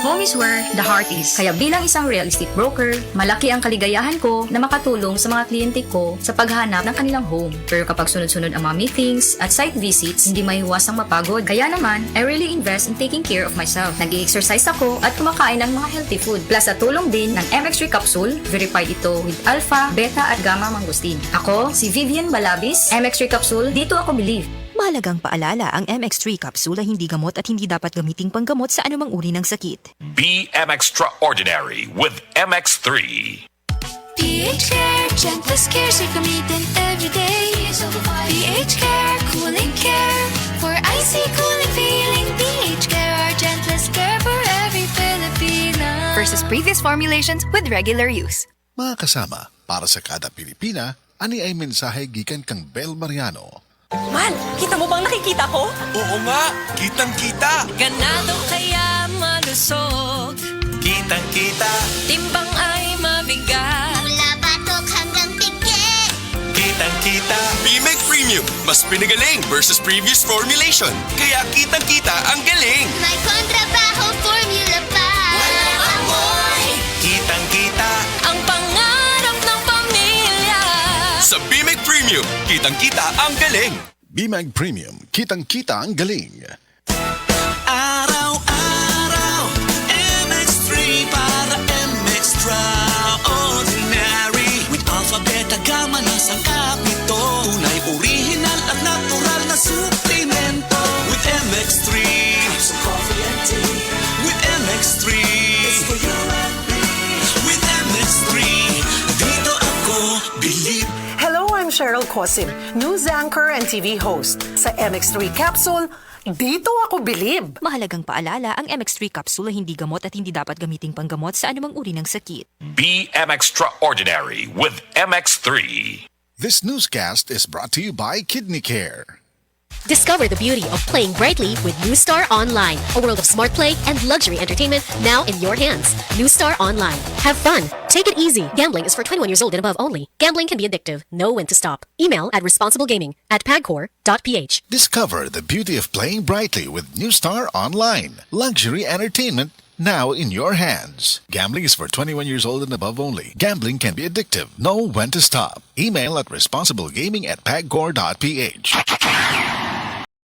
Home is where the heart is. Kaya bilang isang real estate broker, malaki ang kaligayahan ko na makatulong sa mga kliyente ko sa paghahanap ng kanilang home. Pero kapag sunod-sunod ang mga meetings at site visits, hindi maiiwasang mapagod. Kaya naman, I really invest in taking care of myself. Nag-i-exercise ako at kumakain ng mga healthy food. Plus sa tulong din ng MX3 capsule, verified ito with alpha, beta at gamma mangosteen. Ako, si Vivian Balabis, MX3 capsule, dito ako believe. Mahalagang paalala, ang MX3 capsule ay hindi gamot at hindi dapat gamiting panggamot sa anumang uri ng sakit. Be extraordinary with MX3. PH Care, gentlest care, safe gamitin everyday. PH Care, cooling care, for icy cooling feeling. PH Care, our gentlest care for every Filipina. Versus previous formulations with regular use. Mga kasama, para sa kada Pilipina, ani ay mensahe gikan kang Bel Mariano. Man, kita mo bang nakikita ko? Oo nga, kitang-kita. Ganado kaya malusog. Kitang-kita. Timbang ay mabigat. Mula batok hanggang pigit. Kitang-kita. BMEG Premium, mas pinagaling versus previous formulation. Kaya kitang-kita ang galing. May kontrabaho formula pa. Walang amoy. Kitang-kita. Ang pangarap ng pamilya. Sa BMEG Premium, kitang-kita ang galing. BMAG Premium, kitang-kita ang galing. Araw-araw, MX3 para MX-Traordinary. With alpha, beta, gamma na sangkap nito. Tunay, original at natural na suplemento. With MX3, some coffee and tea. With MX3, it's for you and me. With MX3, dito ako believe. Hello, I'm Cheryl Cosim, news anchor and TV host. Sa MX3 Capsule, dito ako bilib. Mahalagang paalala, ang MX3 capsule ay hindi gamot at hindi dapat gamiting panggamot sa anumang uri ng sakit. Be extraordinary with MX3. This newscast is brought to you by Kidney Care. Discover the beauty of playing brightly with New Star Online, a world of smart play and luxury entertainment now in your hands. New Star Online. Have fun. Take it easy. Gambling is for 21 years old and above only. Gambling can be addictive. Know when to stop. Email at responsiblegaming@pagcor.ph. Discover the beauty of playing brightly with New Star Online. Luxury entertainment now in your hands. Gambling is for 21 years old and above only. Gambling can be addictive. Know when to stop. Email at responsiblegaming@pagcor.ph.